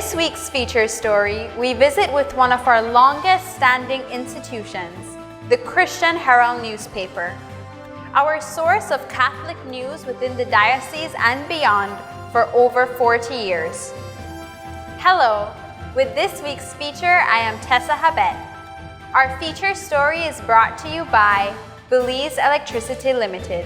this week's feature story, we visit with one of our longest-standing institutions, the Christian Herald Newspaper, our source of Catholic news within the diocese and beyond for over 40 years. Hello, with this week's feature, I am Tessa Habet. Our feature story is brought to you by Belize Electricity Limited.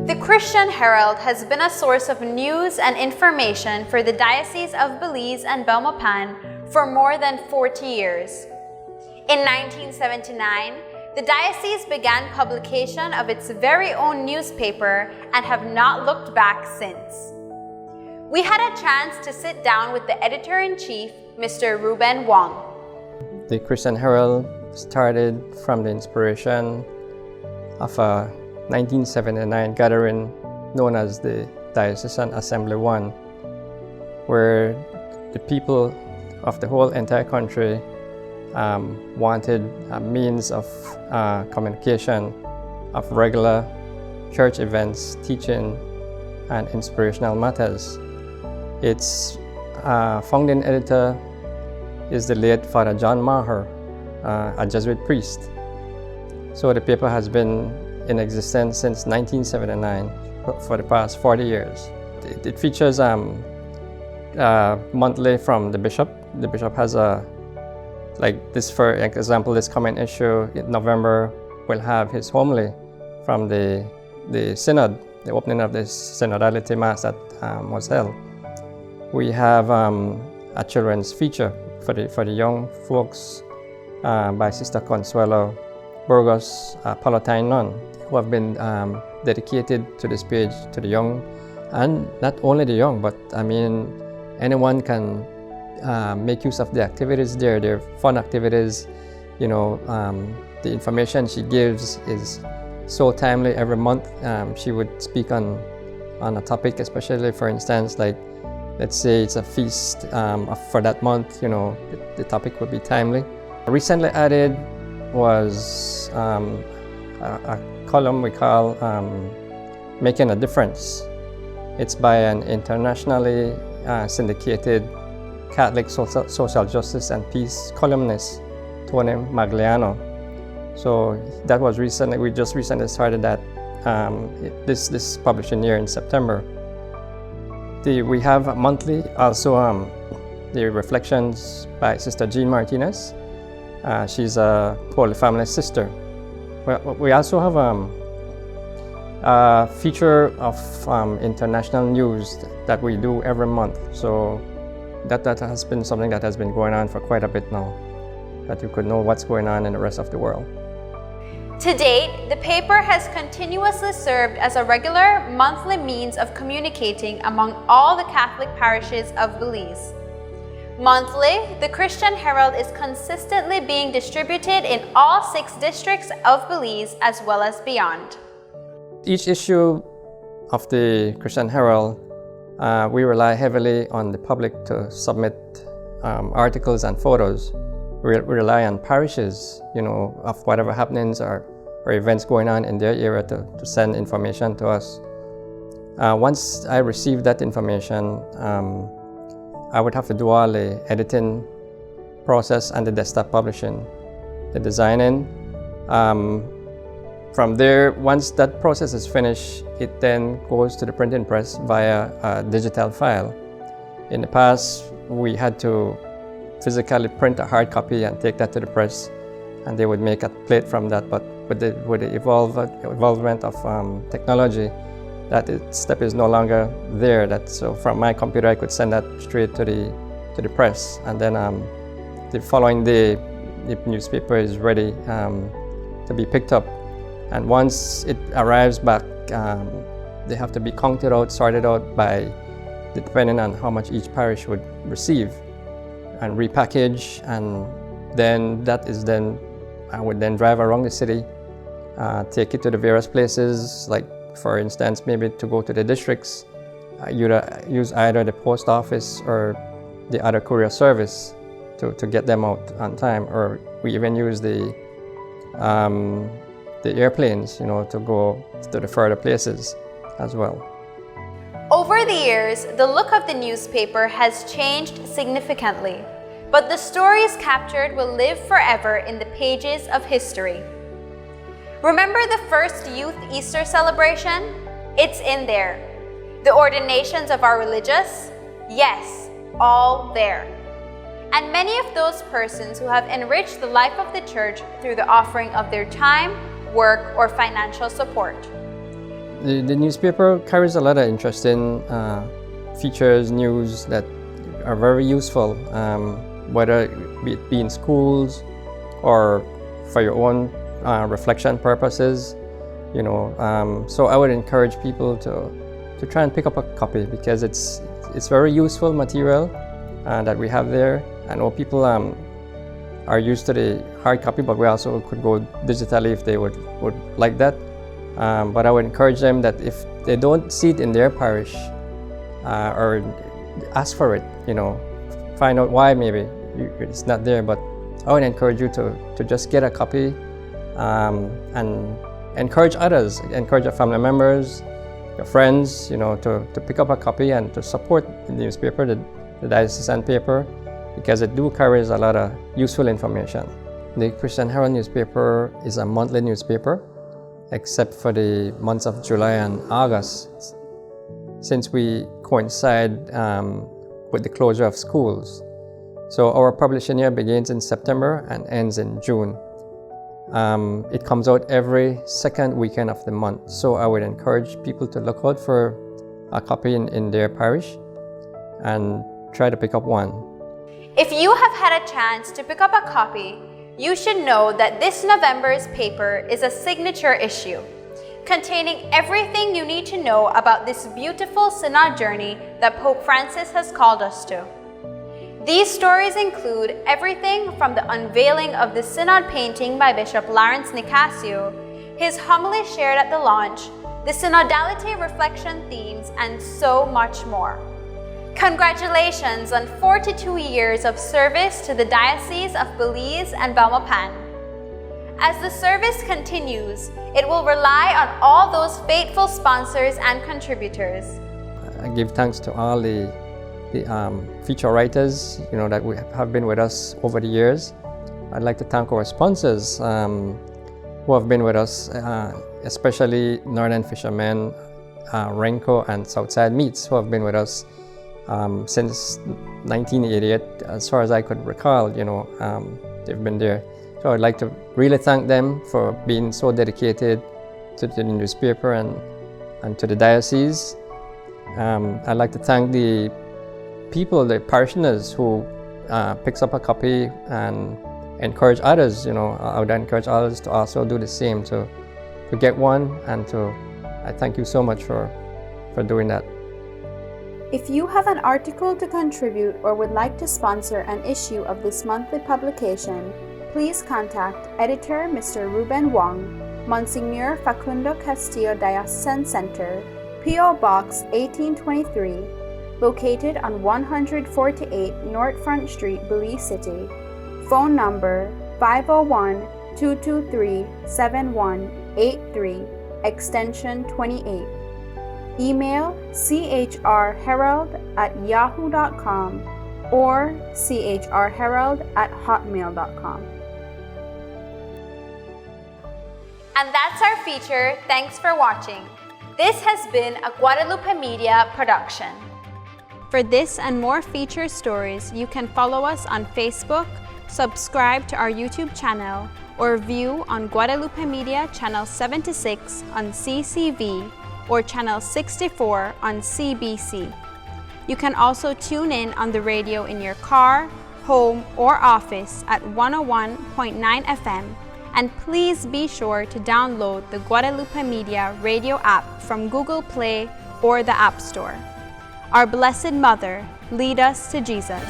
The Christian Herald has been a source of news and information for the Diocese of Belize and Belmopan for more than 40 years. In 1979, the diocese began publication of its very own newspaper and have not looked back since. We had a chance to sit down with the editor-in-chief, Mr. Ruben Wong. The Christian Herald started from the inspiration of a 1979 gathering known as the Diocesan Assembly 1, where the people of the whole entire country wanted a means of communication of regular church events, teaching, and inspirational matters. Its founding editor is the late Father John Maher, a Jesuit priest. So the paper has been in existence since 1979 for the past 40 years. It features monthly from the bishop. The bishop has like this, for example, this coming issue in November will have his homily from the synod, the opening of this synodality mass that was held. We have a children's feature for the young folks by Sister Consuelo Burgos, a Palatine nun, who have been dedicated to this page to the young, and not only the young, but I mean anyone can make use of the activities there. They're fun activities. You know, the information she gives is so timely every month. She would speak on a topic, especially for instance, like let's say it's a feast for that month. You know, the topic would be timely. Recently added was a column we call Making a Difference. It's by an internationally syndicated Catholic social justice and peace columnist, Tony Magliano. So that was recently, we just recently started that this publishing year in September. We have monthly also the reflections by Sister Jean Martinez. She's a Holy Family sister. We also have a feature of international news that we do every month. So that has been something that has been going on for quite a bit now, that you could know what's going on in the rest of the world. To date, the paper has continuously served as a regular monthly means of communicating among all the Catholic parishes of Belize. Monthly, the Christian Herald is consistently being distributed in all 6 districts of Belize as well as beyond. Each issue of the Christian Herald, we rely heavily on the public to submit articles and photos. We rely on parishes, you know, of whatever happenings or events going on in their area to send information to us. Once I receive that information, I would have to do all the editing process and the desktop publishing, the designing. From there, once that process is finished, it then goes to the printing press via a digital file. In the past, we had to physically print a hard copy and take that to the press, and they would make a plate from that. But with the evolvement of technology, that step is no longer there. So from my computer, I could send that straight to the press, and then the following day, the newspaper is ready to be picked up. And once it arrives back, they have to be counted out, sorted out by depending on how much each parish would receive, and repackage. And then I would then drive around the city, take it to the various places, like for instance, maybe to go to the districts, use either the post office or the other courier service to get them out on time, or we even use the the airplanes, to go to the further places as well. Over the years, the look of the newspaper has changed significantly, but the stories captured will live forever in the pages of history. Remember the first youth Easter celebration? It's in there. The ordinations of our religious? Yes, all there. And many of those persons who have enriched the life of the church through the offering of their time, work, or financial support. The newspaper carries a lot of interesting features, news that are very useful, whether it be in schools or for your own reflection purposes. So I would encourage people to try and pick up a copy, because it's very useful material that we have there. I know people are used to the hard copy, but we also could go digitally if they would like that. But I would encourage them that if they don't see it in their parish, or ask for it, find out why maybe it's not there. But I would encourage you to just get a copy, and encourage others, encourage your family members, your friends, to pick up a copy and to support the newspaper, the diocesan paper, because it carries a lot of useful information. The Christian Herald Newspaper is a monthly newspaper, except for the months of July and August, since we coincide with the closure of schools. So our publishing year begins in September and ends in June. It comes out every second weekend of the month, so I would encourage people to look out for a copy in their parish and try to pick up one. If you have had a chance to pick up a copy, you should know that this November's paper is a signature issue, containing everything you need to know about this beautiful synod journey that Pope Francis has called us to. These stories include everything from the unveiling of the synod painting by Bishop Lawrence Nicasio, his homily shared at the launch, the synodality reflection themes, and so much more. Congratulations on 42 years of service to the Diocese of Belize and Belmopan. As the service continues, it will rely on all those faithful sponsors and contributors. I give thanks to all the feature writers, that have been with us over the years. I'd like to thank our sponsors who have been with us, especially Northern Fishermen, Renko, and Southside Meats, who have been with us since 1988, as far as I could recall. They've been there. So I'd like to really thank them for being so dedicated to the newspaper and to the diocese. I'd like to thank the people, the parishioners who picks up a copy and encourage others. I would encourage others to also do the same, to get one, and I thank you so much for doing that. If you have an article to contribute or would like to sponsor an issue of this monthly publication, please contact editor Mr. Ruben Wong, Monsignor Facundo Castillo Diocesan Center, P.O. Box 1823, located on 148 North Front Street, Belize City. Phone number 501-223-7183, extension 28. Email chrherald@yahoo.com or chrherald@hotmail.com. And that's our feature. Thanks for watching. This has been a Guadalupe Media production. For this and more feature stories, you can follow us on Facebook, subscribe to our YouTube channel, or view on Guadalupe Media Channel 76 on CCV or Channel 64 on CBC. You can also tune in on the radio in your car, home, or office at 101.9 FM. And please be sure to download the Guadalupe Media radio app from Google Play or the App Store. Our Blessed Mother, lead us to Jesus.